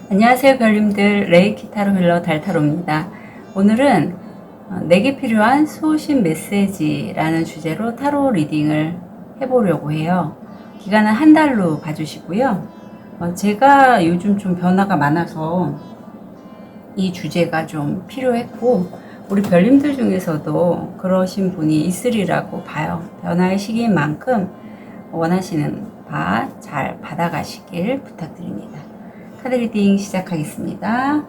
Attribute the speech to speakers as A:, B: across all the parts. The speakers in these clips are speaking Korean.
A: 안녕하세요 별님들, 레이키 타로 힐러 달타로입니다. 오늘은 내게 필요한 수호신 메시지라는 주제로 타로 리딩을 해보려고 해요. 기간은 한 달로 봐주시고요. 제가 요즘 좀 변화가 많아서 이 주제가 좀 필요했고 우리 별님들 중에서도 그러신 분이 있으리라고 봐요. 변화의 시기인 만큼 원하시는 바 잘 받아가시길 부탁드립니다. 카드 리딩 시작하겠습니다.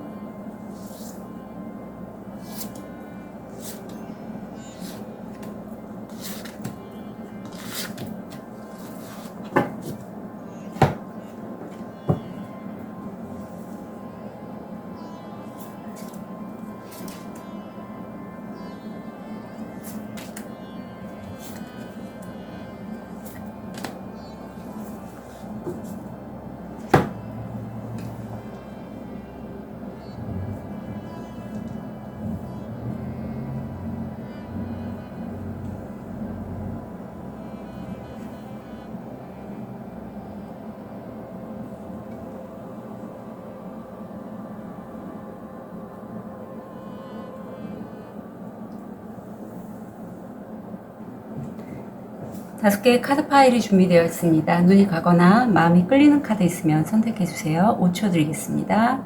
A: 다섯 개의 카드 파일이 준비되어 있습니다. 눈이 가거나 마음이 끌리는 카드 있으면 선택해 주세요. 5초 드리겠습니다.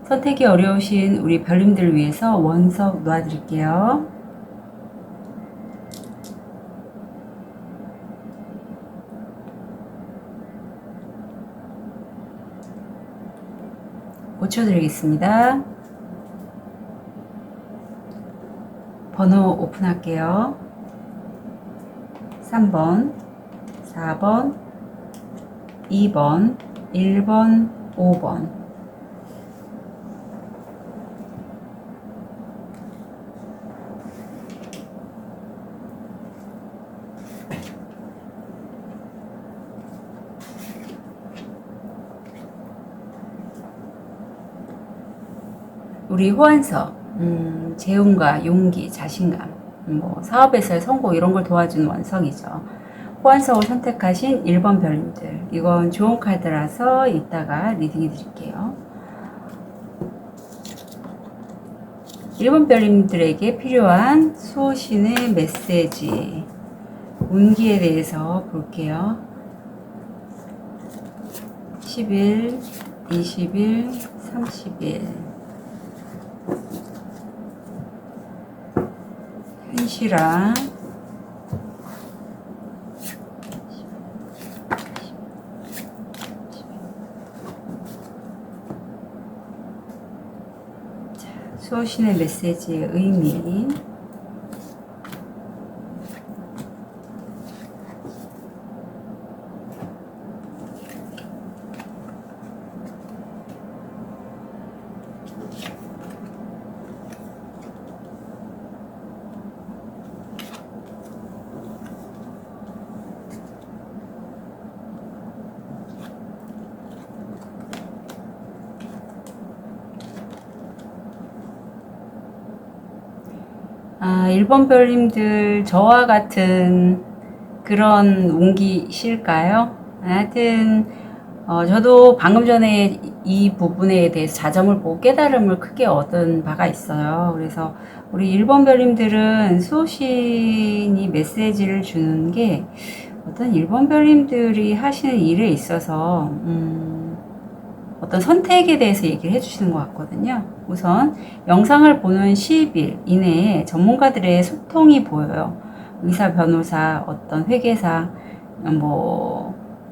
A: 선택이 어려우신 우리 별님들을 위해서 원석 놓아드릴게요. (5초) 드리겠습니다. 번호 오픈할게요. 3번, 4번, 2번, 1번, 5번. 우리 호환서, 재움과 용기, 자신감, 사업에서의 성공 이런 걸 도와주는 원석이죠. 호환석을 선택하신 1번 별님들, 이건 좋은 카드라서 이따가 리딩해 드릴게요. 1번 별님들에게 필요한 수호신의 메시지, 운기에 대해서 볼게요. 10일, 20일, 30일. 현실화, 수호신의 메시지의 의미, 아, 1번 별님들 저와 같은 그런 운기실까요? 하여튼 저도 방금 전에 이 부분에 대해서 자점을 보고 깨달음을 크게 얻은 바가 있어요. 그래서 우리 1번 별님들은 수호신이 메시지를 주는 게 어떤 1번 별님들이 하시는 일에 있어서 어떤 선택에 대해서 얘기를 해주시는 것 같거든요. 우선 영상을 보는 10일 이내에 전문가들의 소통이 보여요. 의사, 변호사, 어떤 회계사,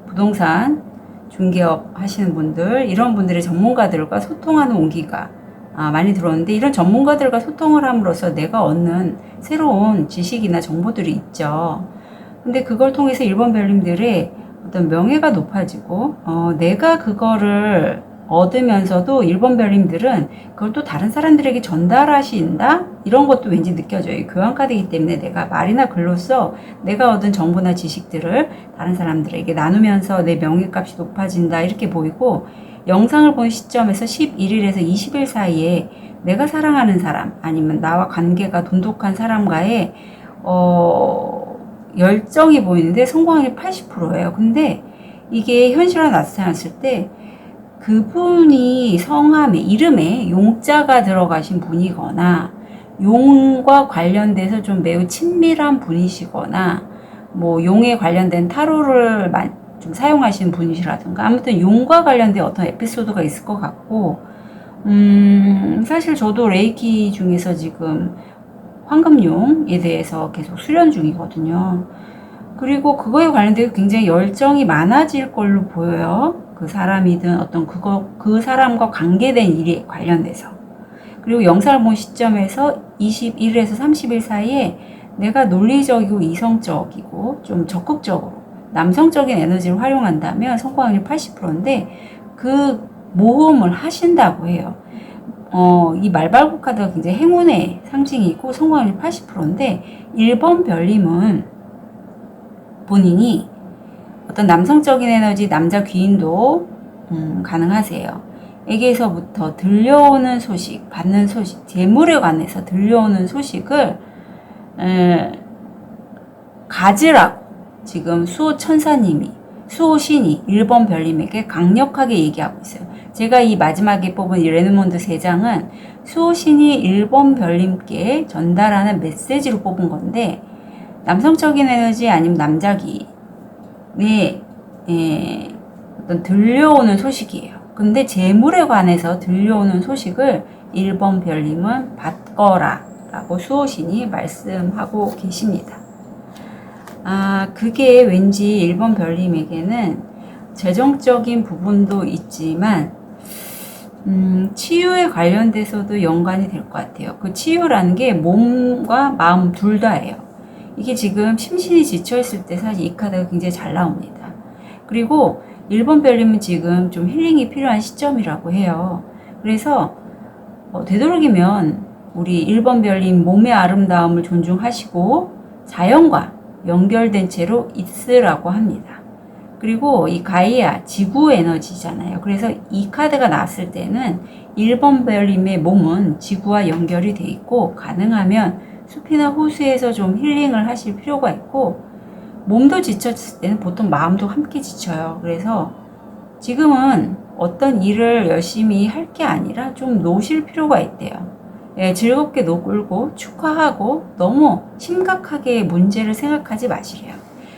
A: 부동산, 중개업 하시는 분들, 이런 분들의 전문가들과 소통하는 온기가 많이 들어오는데, 이런 전문가들과 소통을 함으로써 내가 얻는 새로운 지식이나 정보들이 있죠. 근데 그걸 통해서 1번 별님들의 어떤 명예가 높아지고 내가 그거를 얻으면서도 1번 별님들은 그걸 또 다른 사람들에게 전달하신다? 이런 것도 왠지 느껴져요. 교환카드이기 때문에 내가 말이나 글로써 내가 얻은 정보나 지식들을 다른 사람들에게 나누면서 내 명예값이 높아진다 이렇게 보이고, 영상을 본 시점에서 11일에서 20일 사이에 내가 사랑하는 사람 아니면 나와 관계가 돈독한 사람과의 열정이 보이는데 성공률이 80%예요. 근데 이게 현실화 나타났을 때 그분이 성함에, 이름에 용자가 들어가신 분이거나 용과 관련돼서 좀 매우 친밀한 분이시거나 뭐 용에 관련된 타로를 좀 사용하시는 분이시라든가 아무튼 용과 관련된 어떤 에피소드가 있을 것 같고 사실 저도 레이키 중에서 지금 황금용에 대해서 계속 수련 중이거든요. 그리고 그거에 관련돼서 굉장히 열정이 많아질 걸로 보여요. 그 사람이든 어떤 그 사람과 관계된 일에 관련돼서. 그리고 영상을 본 시점에서 21일에서 30일 사이에 내가 논리적이고 이성적이고 좀 적극적으로 남성적인 에너지를 활용한다면 성공 확률이 80%인데 그 모험을 하신다고 해요. 이 말발굽 카드가 굉장히 행운의 상징이고 성공 확률이 80%인데 1번 별님은 본인이 어떤 남성적인 에너지, 남자 귀인도 가능하세요. 에게서부터 들려오는 소식, 받는 소식, 재물에 관해서 들려오는 소식을 가지라고 지금 수호 천사님이, 수호 신이 1번 별님에게 강력하게 얘기하고 있어요. 제가 이 마지막에 뽑은 이 레노몬드 3장은 수호 신이 1번 별님께 전달하는 메시지로 뽑은 건데 남성적인 에너지 아니면 남자기의 어떤 들려오는 소식이에요. 근데 재물에 관해서 들려오는 소식을 1번 별님은 받거라 라고 수호신이 말씀하고 계십니다. 그게 왠지 1번 별님에게는 재정적인 부분도 있지만 치유에 관련돼서도 연관이 될 것 같아요. 그 치유라는 게 몸과 마음 둘 다예요. 이게 지금 심신이 지쳐있을 때 사실 이 카드가 굉장히 잘 나옵니다. 그리고 1번 별님은 지금 좀 힐링이 필요한 시점이라고 해요. 그래서 되도록이면 우리 1번 별님 몸의 아름다움을 존중하시고 자연과 연결된 채로 있으라고 합니다. 그리고 이 가이아, 지구 에너지잖아요. 그래서 이 카드가 나왔을 때는 1번 별님의 몸은 지구와 연결이 돼 있고 가능하면 숲이나 호수에서 좀 힐링을 하실 필요가 있고 몸도 지쳤을 때는 보통 마음도 함께 지쳐요. 그래서 지금은 어떤 일을 열심히 할 게 아니라 좀 노실 필요가 있대요. 즐겁게 놀고 축하하고 너무 심각하게 문제를 생각하지 마시래요.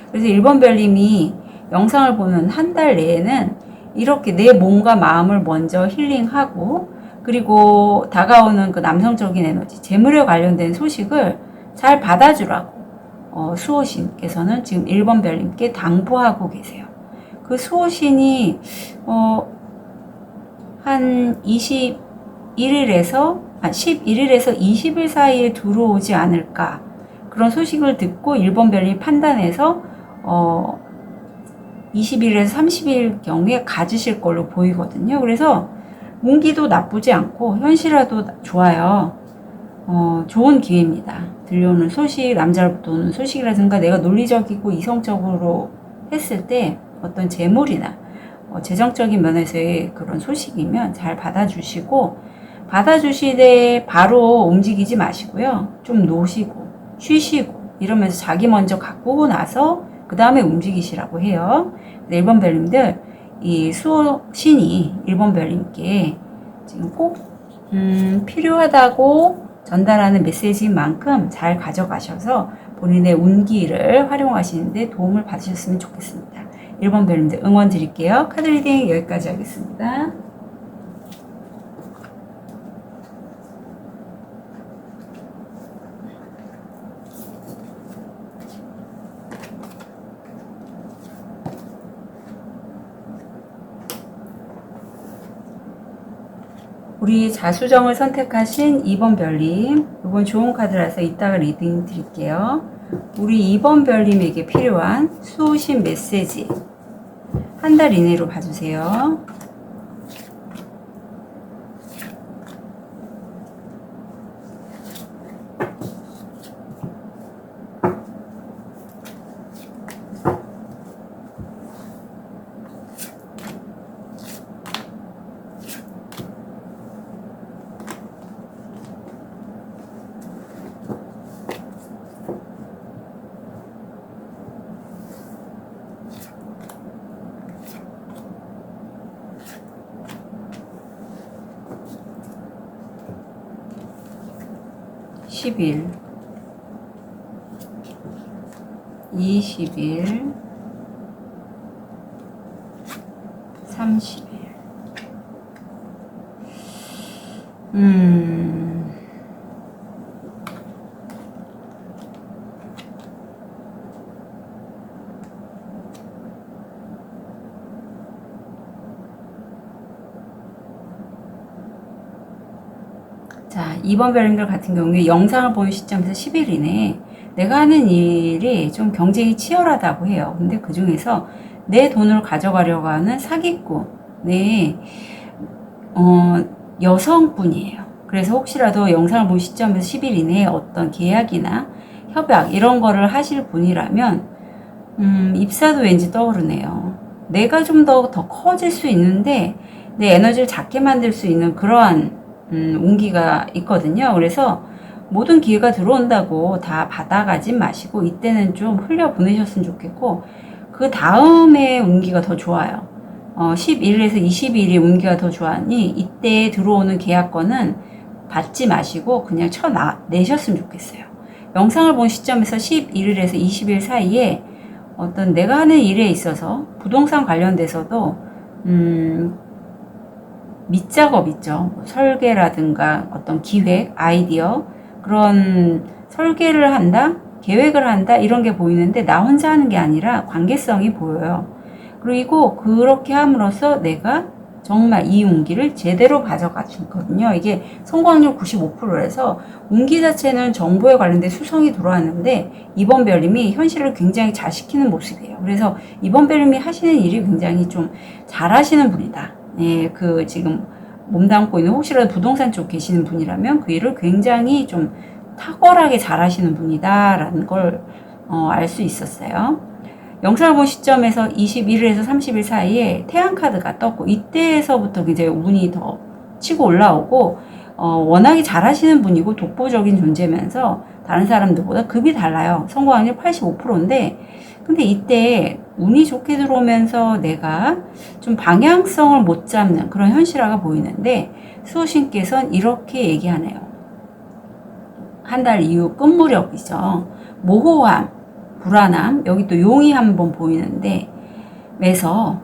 A: 그래서 1번 별님이 영상을 보는 한 달 내에는 이렇게 내 몸과 마음을 먼저 힐링하고 그리고 다가오는 그 남성적인 에너지, 재물에 관련된 소식을 잘 받아주라고 수호신께서는 지금 1번 별님께 당부하고 계세요. 그 수호신이 한 11일에서 20일 사이에 들어오지 않을까 그런 소식을 듣고 1번 별님이 판단해서 20일에서 30일 경우에 가지실 걸로 보이거든요. 그래서 운기도 나쁘지 않고 현실화도 좋아요. 좋은 기회입니다. 들려오는 소식, 남자로부터 오는 소식이라든가 내가 논리적이고 이성적으로 했을 때 어떤 재물이나 재정적인 면에서의 그런 소식이면 잘 받아주시고 받아주시되 바로 움직이지 마시고요. 좀 노시고 쉬시고 이러면서 자기 먼저 가꾸고 나서 그 다음에 움직이시라고 해요. 1번 별님들 이 수호신이 1번 별님께 지금 꼭 필요하다고 전달하는 메시지인 만큼 잘 가져가셔서 본인의 운기를 활용하시는데 도움을 받으셨으면 좋겠습니다. 1번 별님들 응원 드릴게요. 카드 리딩 여기까지 하겠습니다. 우리 자수정을 선택하신 2번 별님, 이번 좋은 카드라서 이따가 리딩 드릴게요. 우리 2번 별님에게 필요한 수호신 메시지 한 달 이내로 봐주세요. 10일, 20일, 30일. 자, 2번 별님들 같은 경우에 영상을 보는 시점에서 10일 이내에 내가 하는 일이 좀 경쟁이 치열하다고 해요. 근데 그 중에서 내 돈을 가져가려고 하는 사기꾼의 여성분이에요. 그래서 혹시라도 영상을 본 시점에서 10일 이내에 어떤 계약이나 협약 이런 거를 하실 분이라면 입사도 왠지 떠오르네요. 내가 좀 더 커질 수 있는데 내 에너지를 작게 만들 수 있는 그러한 온기가 있거든요. 그래서 모든 기회가 들어온다고 다 받아가지 마시고 이때는 좀 흘려 보내셨으면 좋겠고, 그 다음에 운기가 더 좋아요. 11일에서 22일이 운기가 더 좋아하니 이때 들어오는 계약권은 받지 마시고 그냥 쳐내셨으면 좋겠어요. 영상을 본 시점에서 11일에서 20일 사이에 어떤 내가 하는 일에 있어서 부동산 관련돼서도 밑작업 있죠. 설계라든가 어떤 기획, 아이디어, 그런 설계를 한다, 계획을 한다, 이런 게 보이는데 나 혼자 하는 게 아니라 관계성이 보여요. 그리고 그렇게 함으로써 내가 정말 이 운기를 제대로 가져가거든요. 이게 성공률 95%에서 운기 자체는 정보에 관련된 수성이 들어왔는데 이번 별님이 현실을 굉장히 잘 시키는 모습이에요. 그래서 이번 별님이 하시는 일이 굉장히 좀 잘하시는 분이다. 예, 지금 몸담고 있는 혹시라도 부동산 쪽 계시는 분이라면 그 일을 굉장히 좀 탁월하게 잘하시는 분이다라는 걸 알 수 있었어요. 영상을 본 시점에서 21일에서 30일 사이에 태양카드가 떴고 이때에서부터 굉장히 운이 더 치고 올라오고 워낙에 잘하시는 분이고 독보적인 존재면서 다른 사람들보다 급이 달라요. 성공 확률 85%인데 근데 이때 운이 좋게 들어오면서 내가 좀 방향성을 못 잡는 그런 현실화가 보이는데 수호신께서는 이렇게 얘기하네요. 한 달 이후 끝무렵이죠. 모호함, 불안함, 여기 또 용이 한번 보이는데 그래서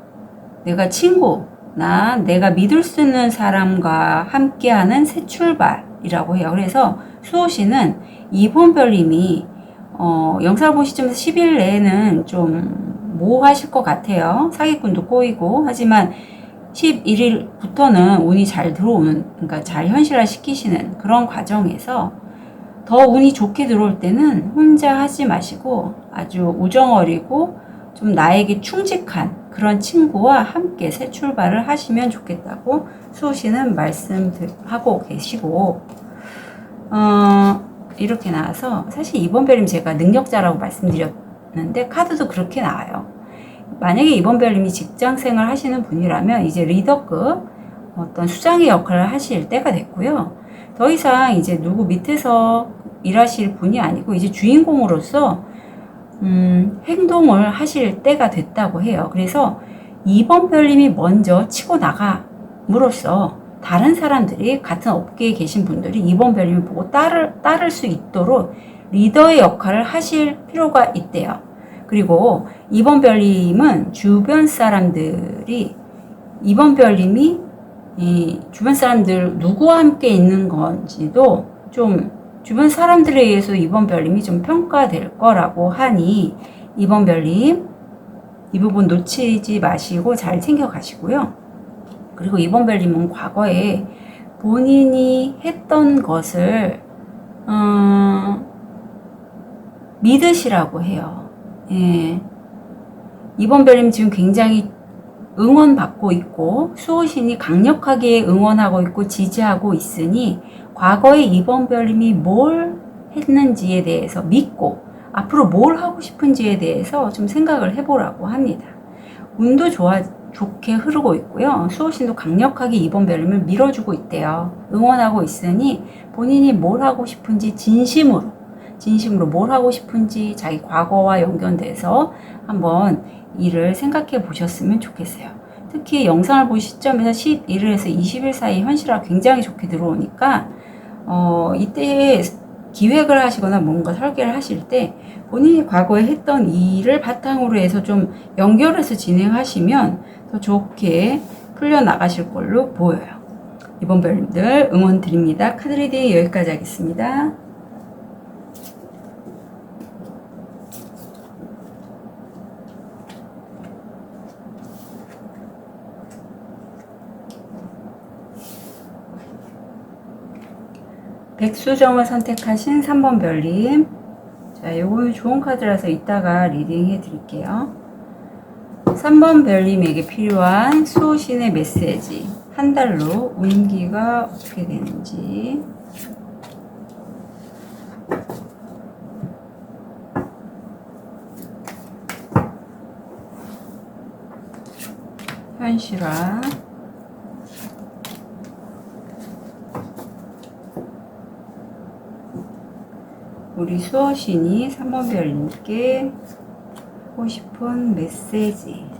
A: 내가 친구나 내가 믿을 수 있는 사람과 함께하는 새 출발이라고 해요. 그래서 수호신은 이번 별님이 영상을 본 시점에서 10일 내에는 좀 모호하실 것 같아요. 사기꾼도 꼬이고. 하지만 11일부터는 운이 잘 들어오는, 그러니까 잘 현실화 시키시는 그런 과정에서 더 운이 좋게 들어올 때는 혼자 하지 마시고 아주 우정어리고 좀 나에게 충직한 그런 친구와 함께 새 출발을 하시면 좋겠다고 수호씨는 말씀하고 계시고, 이렇게 나와서 사실 이번 별님 제가 능력자라고 말씀드렸는데 카드도 그렇게 나와요. 만약에 이번 별님이 직장생활 하시는 분이라면 이제 리더급 어떤 수장의 역할을 하실 때가 됐고요. 더 이상 이제 누구 밑에서 일하실 분이 아니고 이제 주인공으로서 행동을 하실 때가 됐다고 해요. 그래서 이번 별님이 먼저 치고 나감으로써 다른 사람들이 같은 업계에 계신 분들이 이번 별님을 보고 따를 수 있도록 리더의 역할을 하실 필요가 있대요. 그리고 이번 별님은 주변 사람들이 이번 별님이 이 주변 사람들 누구와 함께 있는 건지도 좀 주변 사람들에 의해서 이번 별님이 좀 평가될 거라고 하니 이번 별님 이 부분 놓치지 마시고 잘 챙겨가시고요. 그리고 이번 별님은 과거에 본인이 했던 것을 믿으시라고 해요. 예. 이번 별님 지금 굉장히 응원받고 있고 수호신이 강력하게 응원하고 있고 지지하고 있으니 과거에 이번 별님이 뭘 했는지에 대해서 믿고 앞으로 뭘 하고 싶은지에 대해서 좀 생각을 해보라고 합니다. 운도 좋게 흐르고 있고요. 수호신도 강력하게 이번 별님을 밀어주고 있대요. 응원하고 있으니 본인이 뭘 하고 싶은지 진심으로 뭘 하고 싶은지 자기 과거와 연결돼서 한번 일을 생각해 보셨으면 좋겠어요. 특히 영상을 본 시점에서 11일에서 20일 사이 현실화 굉장히 좋게 들어오니까 이때 기획을 하시거나 뭔가 설계를 하실 때 본인이 과거에 했던 일을 바탕으로 해서 좀 연결해서 진행하시면 더 좋게 풀려나가실 걸로 보여요. 이번 별님들 응원 드립니다. 카드 리딩 여기까지 하겠습니다. 백수정을 선택하신 3번 별님. 자, 요거는 좋은 카드라서 이따가 리딩 해 드릴게요. 3번 별님에게 필요한 수호신의 메시지. 한 달로 운기가 어떻게 되는지. 현실화. 우리 수호신이 3번 별님께 하고 싶은 메시지.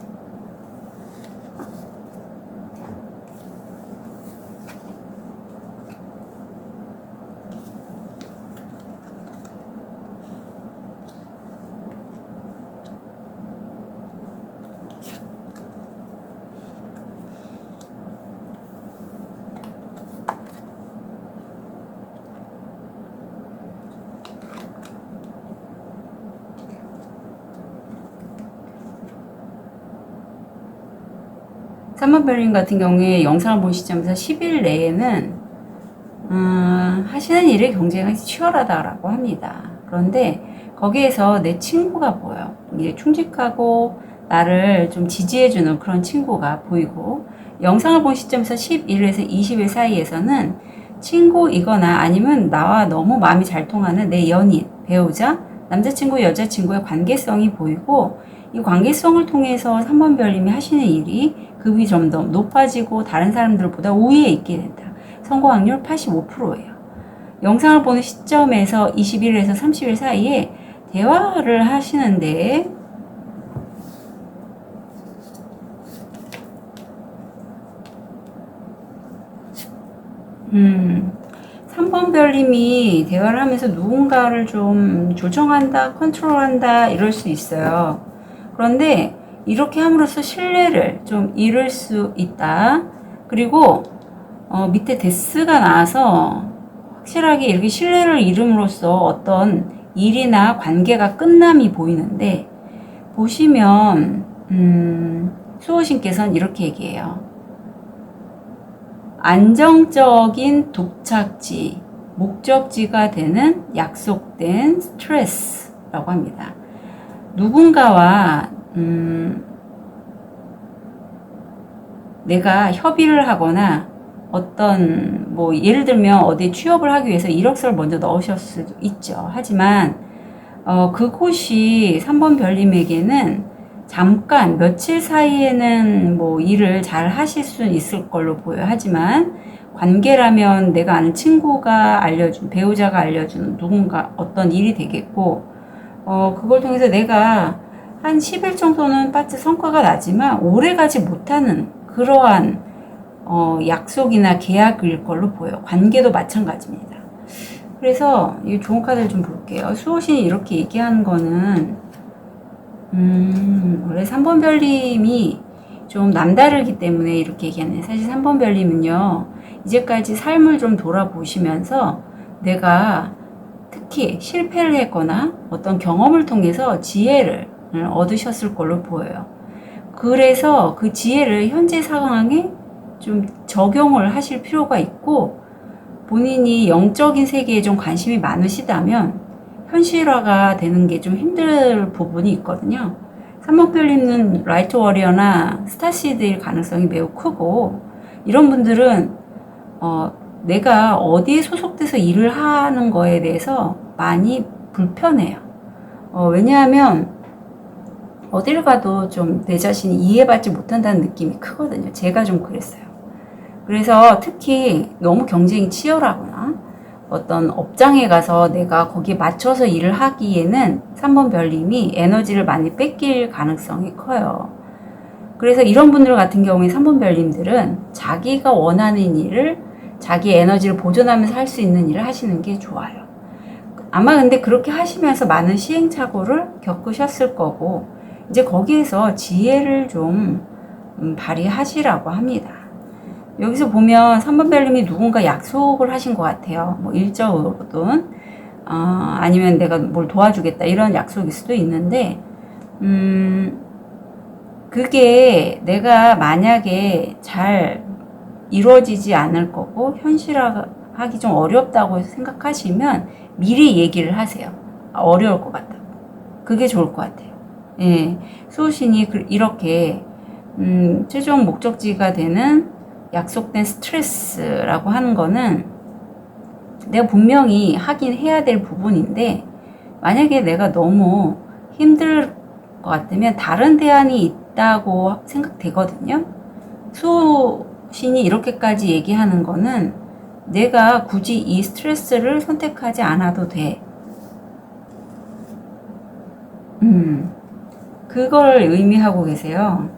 A: 삼번별님 같은 경우에 영상을 본 시점에서 10일 내에는 하시는 일의 경쟁이 치열하다라고 합니다. 그런데 거기에서 내 친구가 보여. 이게 충직하고 나를 좀 지지해주는 그런 친구가 보이고, 영상을 본 시점에서 11일에서 20일 사이에서는 친구이거나 아니면 나와 너무 마음이 잘 통하는 내 연인, 배우자, 남자친구, 여자친구의 관계성이 보이고, 이 관계성을 통해서 3번 별님이 하시는 일이 급이 좀 더 높아지고 다른 사람들보다 우위에 있게 된다. 성공 확률 85%예요. 영상을 보는 시점에서 21일에서 30일 사이에 대화를 하시는데, 3번 별님이 대화를 하면서 누군가를 좀 조정한다, 컨트롤한다 이럴 수 있어요. 그런데 이렇게 함으로써 신뢰를 좀 잃을 수 있다. 그리고 밑에 데스가 나와서 확실하게 이렇게 신뢰를 잃음으로써 어떤 일이나 관계가 끝남이 보이는데, 보시면 수호신께서는 이렇게 얘기해요. 안정적인 도착지, 목적지가 되는 약속된 스트레스라고 합니다. 누군가와 내가 협의를 하거나 어떤 뭐 예를 들면 어디 취업을 하기 위해서 이력서를 먼저 넣으셨을 수도 있죠. 하지만 그곳이 3번 별님에게는 잠깐 며칠 사이에는 뭐 일을 잘 하실 수 있을 걸로 보여요. 하지만 관계라면 내가 아는 친구가 알려준, 배우자가 알려준 누군가 어떤 일이 되겠고, 그걸 통해서 내가 한 10일 정도는 빠트 성과가 나지만 오래가지 못하는 그러한 약속이나 계약일 걸로 보여요. 관계도 마찬가지입니다. 그래서 이 좋은 카드를 좀 볼게요. 수호신이 이렇게 얘기하는 거는 원래 3번 별님이 좀 남다르기 때문에 이렇게 얘기하네요. 사실 3번 별님은요, 이제까지 삶을 좀 돌아보시면서 내가 특히 실패를 했거나 어떤 경험을 통해서 지혜를 얻으셨을 걸로 보여요. 그래서 그 지혜를 현재 상황에 좀 적용을 하실 필요가 있고, 본인이 영적인 세계에 좀 관심이 많으시다면 현실화가 되는 게 좀 힘들 부분이 있거든요. 3번 별님은 라이트 워리어나 스타시드일 가능성이 매우 크고, 이런 분들은 내가 어디에 소속돼서 일을 하는 거에 대해서 많이 불편해요. 왜냐하면 어딜 가도 좀 내 자신이 이해받지 못한다는 느낌이 크거든요. 제가 좀 그랬어요. 그래서 특히 너무 경쟁이 치열하거나 어떤 업장에 가서 내가 거기에 맞춰서 일을 하기에는 3번 별님이 에너지를 많이 뺏길 가능성이 커요. 그래서 이런 분들 같은 경우에 3번 별님들은 자기가 원하는 일을, 자기 에너지를 보존하면서 할 수 있는 일을 하시는 게 좋아요. 아마 근데 그렇게 하시면서 많은 시행착오를 겪으셨을 거고, 이제 거기에서 지혜를 좀 발휘하시라고 합니다. 여기서 보면 3번 별님이 누군가 약속을 하신 것 같아요. 뭐 일적으로든 아니면 내가 뭘 도와주겠다 이런 약속일 수도 있는데 그게 내가 만약에 잘 이루어지지 않을 거고 현실화하기 좀 어렵다고 생각하시면 미리 얘기를 하세요. 어려울 것 같다고. 그게 좋을 것 같아요. 예, 수호신이 이렇게 최종 목적지가 되는 약속된 스트레스라고 하는 거는 내가 분명히 하긴 해야 될 부분인데 만약에 내가 너무 힘들 것 같으면 다른 대안이 있다고 생각되거든요. 수호신이 이렇게까지 얘기하는 거는 내가 굳이 이 스트레스를 선택하지 않아도 돼. 그걸 의미하고 계세요.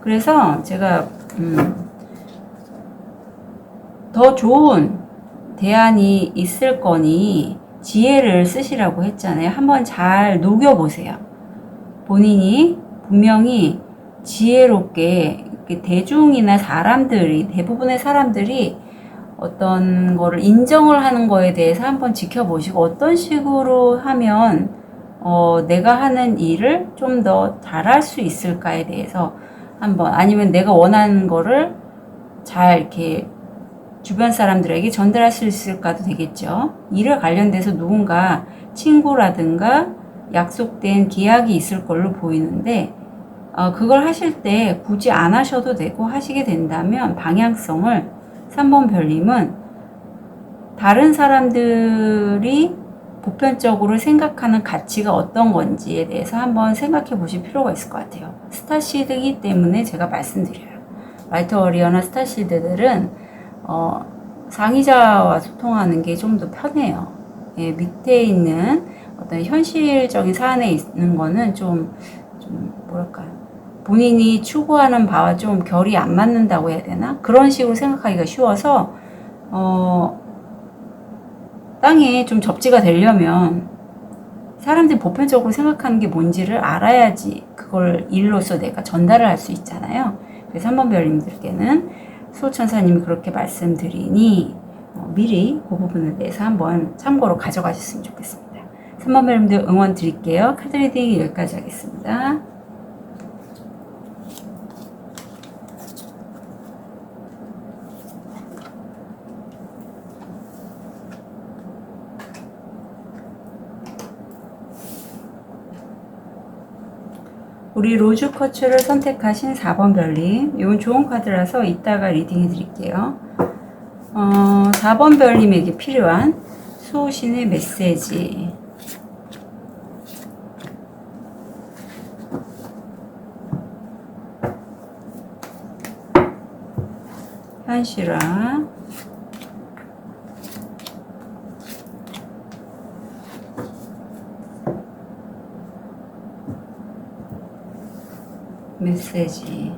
A: 그래서 제가 더 좋은 대안이 있을 거니 지혜를 쓰시라고 했잖아요. 한번 잘 녹여보세요. 본인이 분명히 지혜롭게 대중이나 사람들이 대부분의 사람들이 어떤 거를 인정을 하는 거에 대해서 한번 지켜보시고 어떤 식으로 하면 내가 하는 일을 좀 더 잘할 수 있을까에 대해서 한번 아니면 내가 원하는 거를 잘 이렇게 주변 사람들에게 전달할 수 있을까도 되겠죠. 일에 관련돼서 누군가 친구라든가 약속된 계약이 있을 걸로 보이는데 그걸 하실 때 굳이 안 하셔도 되고 하시게 된다면 방향성을 3번 별님은 다른 사람들이 보편적으로 생각하는 가치가 어떤 건지에 대해서 한번 생각해 보실 필요가 있을 것 같아요. 스타시드이기 때문에 제가 말씀드려요. 라이터 워리어나 스타시드들은 상의자와 소통하는 게 좀 더 편해요. 예, 밑에 있는 어떤 현실적인 사안에 있는 거는 좀 뭐랄까 본인이 추구하는 바와 좀 결이 안 맞는다고 해야 되나? 그런 식으로 생각하기가 쉬워서 땅에 좀 접지가 되려면 사람들이 보편적으로 생각하는 게 뭔지를 알아야지 그걸 일로서 내가 전달을 할 수 있잖아요. 그래서 3번 별님들께는 수호천사님이 그렇게 말씀드리니 미리 그 부분에 대해서 한번 참고로 가져가셨으면 좋겠습니다. 3번 별님들 응원 드릴게요. 카드 리딩 여기까지 하겠습니다. 우리 로즈 쿼츠를 선택하신 4번 별님, 이건 좋은 카드라서 이따가 리딩해 드릴게요. 4번 별님에게 필요한 수호신의 메시지. 현실화. 메시지.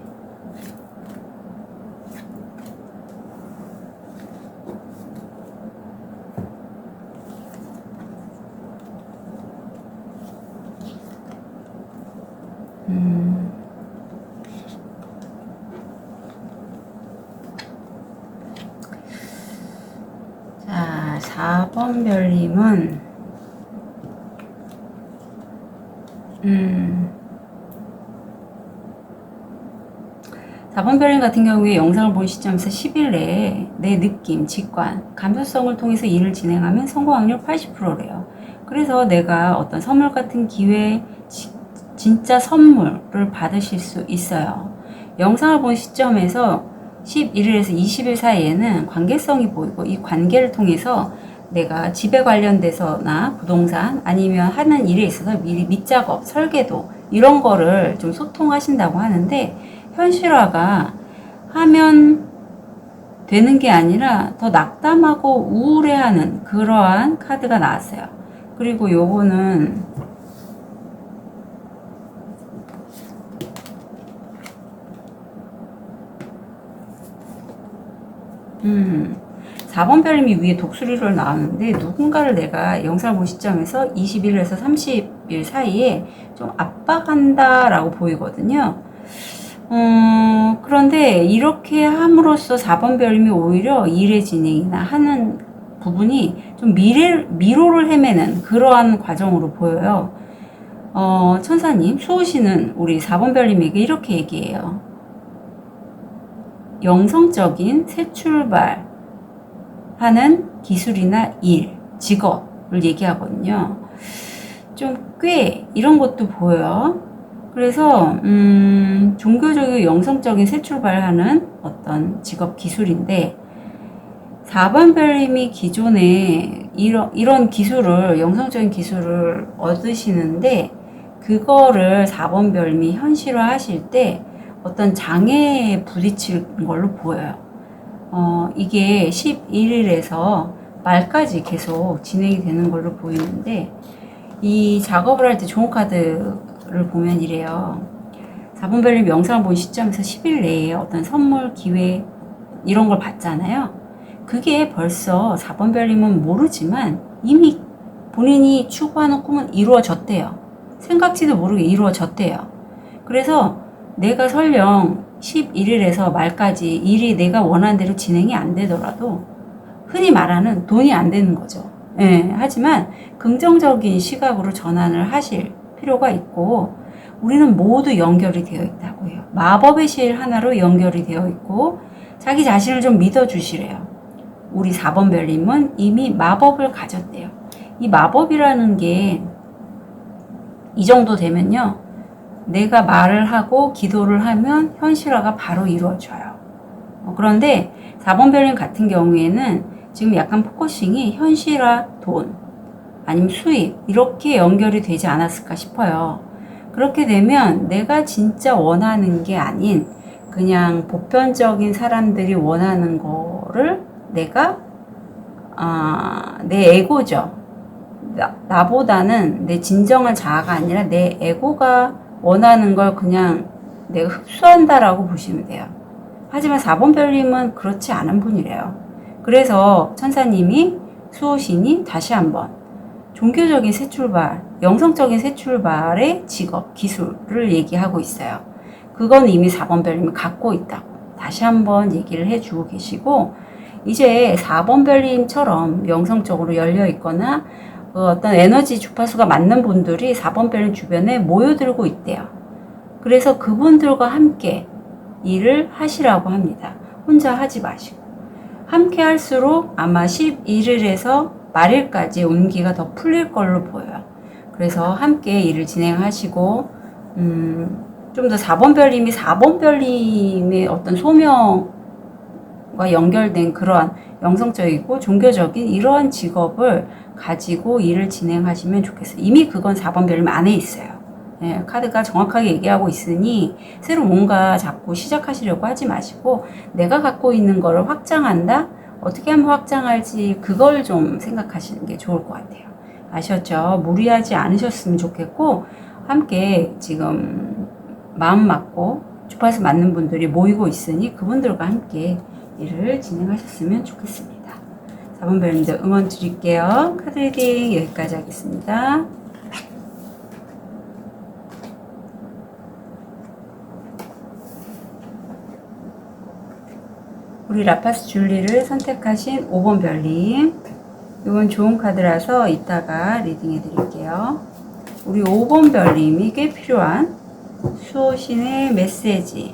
A: 자, 4번 별님은 4번 별님 같은 경우에 영상을 본 시점에서 10일 내에 내 느낌, 직관, 감수성을 통해서 일을 진행하면 성공 확률 80%래요. 그래서 내가 어떤 선물 같은 기회, 진짜 선물을 받으실 수 있어요. 영상을 본 시점에서 11일에서 20일 사이에는 관계성이 보이고 이 관계를 통해서 내가 집에 관련돼서나 부동산 아니면 하는 일에 있어서 미리 밑작업, 설계도 이런 거를 좀 소통하신다고 하는데 현실화가 하면 되는 게 아니라 더 낙담하고 우울해하는 그러한 카드가 나왔어요. 그리고 요거는 4번 별님이 위에 독수리로 나오는데 누군가를 내가 영상을 본 시점에서 21일에서 30일 사이에 좀 압박한다라고 보이거든요. 그런데 이렇게 함으로써 4번 별님이 오히려 일의 진행이나 하는 부분이 좀 미로를 헤매는 그러한 과정으로 보여요. 천사님, 수호신은 우리 4번 별님에게 이렇게 얘기해요. 영성적인 새 출발 하는 기술이나 일, 직업을 얘기하거든요. 좀 꽤 이런 것도 보여요. 그래서 종교적이고 영성적인 새 출발하는 어떤 직업 기술인데 4번 별님이 기존에 이런 기술을 영성적인 기술을 얻으시는데 그거를 4번 별님이 현실화 하실 때 어떤 장애에 부딪힐 걸로 보여요. 이게 11일에서 말까지 계속 진행이 되는 걸로 보이는데 이 작업을 할 때 좋은 카드를 보면 이래요. 4번 별님 영상을 본 시점에서 10일 내에 어떤 선물, 기회 이런 걸 받잖아요. 그게 벌써 4번 별님은 모르지만 이미 본인이 추구하는 꿈은 이루어졌대요. 생각지도 모르게 이루어졌대요. 그래서 내가 설령 11일에서 말까지 일이 내가 원하는 대로 진행이 안 되더라도 흔히 말하는 돈이 안 되는 거죠. 예, 하지만 긍정적인 시각으로 전환을 하실 필요가 있고 우리는 모두 연결이 되어 있다고 해요. 마법의 실 하나로 연결이 되어 있고 자기 자신을 좀 믿어주시래요. 우리 4번 별님은 이미 마법을 가졌대요. 이 마법이라는 게 이 정도 되면요. 내가 말을 하고 기도를 하면 현실화가 바로 이루어져요. 그런데 4번 별님 같은 경우에는 지금 약간 포커싱이 현실화, 돈, 아니면 수입 이렇게 연결이 되지 않았을까 싶어요. 그렇게 되면 내가 진짜 원하는 게 아닌 그냥 보편적인 사람들이 원하는 거를 내가 내 에고죠. 나보다는 내 진정한 자아가 아니라 내 에고가 원하는 걸 그냥 내가 흡수한다라고 보시면 돼요. 하지만 4번 별님은 그렇지 않은 분이래요. 그래서 천사님이 수호신이 다시 한번 종교적인 새 출발, 영성적인 새 출발의 직업, 기술을 얘기하고 있어요. 그건 이미 4번 별님이 갖고 있다고 다시 한번 얘기를 해주고 계시고 이제 4번 별님처럼 영성적으로 열려 있거나 어떤 에너지 주파수가 맞는 분들이 4번 별님 주변에 모여들고 있대요. 그래서 그분들과 함께 일을 하시라고 합니다. 혼자 하지 마시고. 함께 할수록 아마 11일에서 말일까지 운기가 더 풀릴 걸로 보여요. 그래서 함께 일을 진행하시고 좀 더 4번 별님이 4번 별님의 어떤 소명과 연결된 그러한 영성적이고 종교적인 이러한 직업을 가지고 일을 진행하시면 좋겠어요. 이미 그건 4번 별님 안에 있어요. 예, 카드가 정확하게 얘기하고 있으니 새로 뭔가 자꾸 시작하시려고 하지 마시고 내가 갖고 있는 거를 확장한다? 어떻게 하면 확장할지 그걸 좀 생각하시는 게 좋을 것 같아요. 아셨죠? 무리하지 않으셨으면 좋겠고 함께 지금 마음 맞고 주파수 맞는 분들이 모이고 있으니 그분들과 함께 일을 진행하셨으면 좋겠습니다. 4번 별님들 응원 드릴게요. 카드 리딩 여기까지 하겠습니다. 우리 라파스 줄리를 선택하신 5번 별님, 이건 좋은 카드라서 이따가 리딩해 드릴게요. 우리 5번 별님에게 필요한 수호신의 메시지,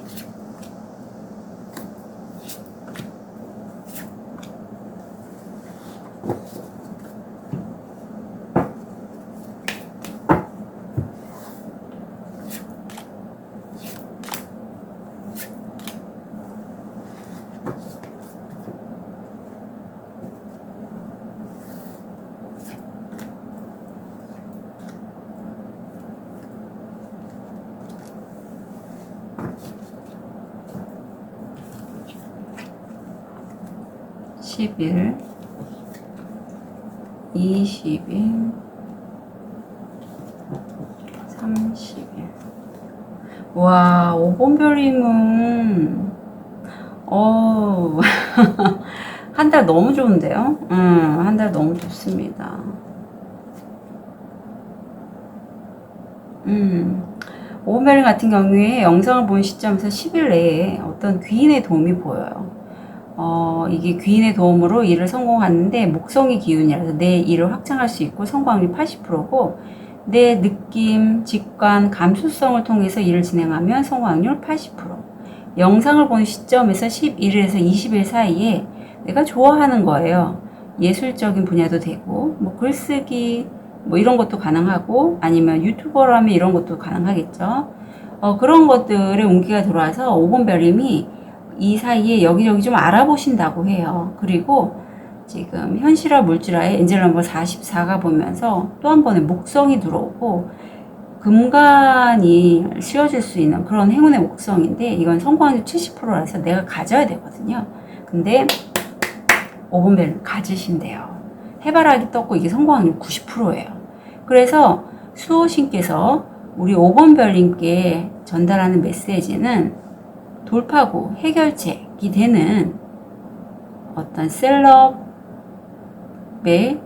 A: 10일, 20일, 30일. 와, 5번 별님은, 한 달 너무 좋은데요? 한 달 너무 좋습니다. 5번 별님 같은 경우에 영상을 본 시점에서 10일 내에 어떤 귀인의 도움이 보여요. 이게 귀인의 도움으로 일을 성공하는데 목성의 기운이라서 내 일을 확장할 수 있고 성공률이 80%고 내 느낌, 직관, 감수성을 통해서 일을 진행하면 성공률 80%. 영상을 본 시점에서 11일에서 20일 사이에 내가 좋아하는 거예요. 예술적인 분야도 되고 뭐 글쓰기 뭐 이런 것도 가능하고 아니면 유튜버라면 이런 것도 가능하겠죠. 그런 것들의 운기가 들어와서 5번 별님이 이 사이에 여기저기 좀 알아보신다고 해요. 그리고 지금 현실화 물질화의 엔젤 넘버 44가 보면서 또 한 번의 목성이 들어오고 금관이 씌워질 수 있는 그런 행운의 목성인데 이건 성공률 70%라서 내가 가져야 되거든요. 근데 5번 별님 가지신대요. 해바라기 떴고 이게 성공률 90%예요. 그래서 수호신께서 우리 5번 별님께 전달하는 메시지는 돌파구, 해결책이 되는 어떤 셀럽의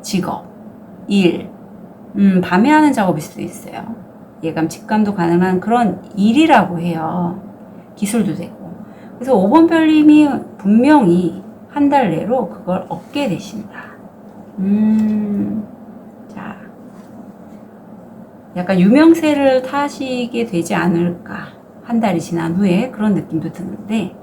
A: 직업, 일, 밤에 하는 작업일 수도 있어요. 예감, 직감도 가능한 그런 일이라고 해요. 기술도 되고. 그래서 5번 별님이 분명히 한 달 내로 그걸 얻게 되신다. 자. 약간 유명세를 타시게 되지 않을까. 한 달이 지난 후에 그런 느낌도 드는데,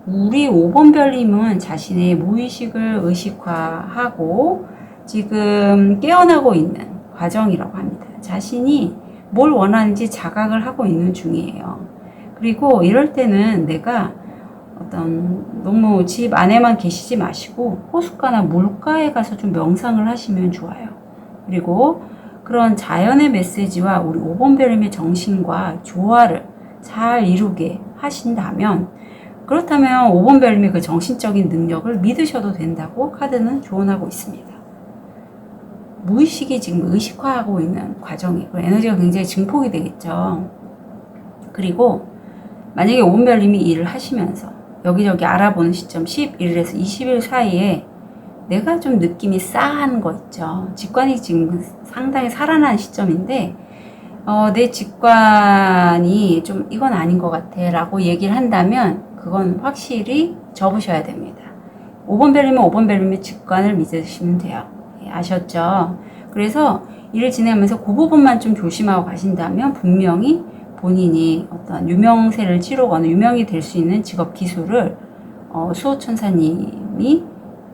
A: 우리 5번 별님은 자신의 무의식을 의식화하고 지금 깨어나고 있는 과정이라고 합니다. 자신이 뭘 원하는지 자각을 하고 있는 중이에요. 그리고 이럴 때는 내가 어떤 너무 집 안에만 계시지 마시고 호숫가나 물가에 가서 좀 명상을 하시면 좋아요. 그리고 그런 자연의 메시지와 우리 5번 별님의 정신과 조화를 잘 이루게 하신다면, 그렇다면 5번 별님의 그 정신적인 능력을 믿으셔도 된다고 카드는 조언하고 있습니다. 무의식이 지금 의식화하고 있는 과정이고 에너지가 굉장히 증폭이 되겠죠. 그리고 만약에 5번 별님이 일을 하시면서 여기저기 알아보는 시점 11일에서 20일 사이에 내가 좀 느낌이 싸한 거 있죠. 직관이 지금 상당히 살아난 시점인데 내 직관이 좀 이건 아닌 것 같아 라고 얘기를 한다면 그건 확실히 접으셔야 됩니다. 5번 별님은 5번 별님의 직관을 믿으시면 돼요. 아셨죠? 그래서 일을 진행하면서 그 부분만 좀 조심하고 가신다면 분명히 본인이 어떤 유명세를 치르거나 유명이 될 수 있는 직업 기술을 수호천사님이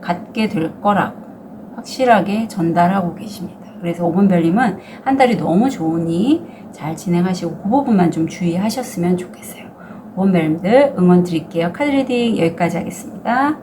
A: 갖게 될 거라고 확실하게 전달하고 계십니다. 그래서 5번 별님은 한 달이 너무 좋으니 잘 진행하시고 그 부분만 좀 주의하셨으면 좋겠어요. 5번 별님들 응원 드릴게요. 카드 리딩 여기까지 하겠습니다.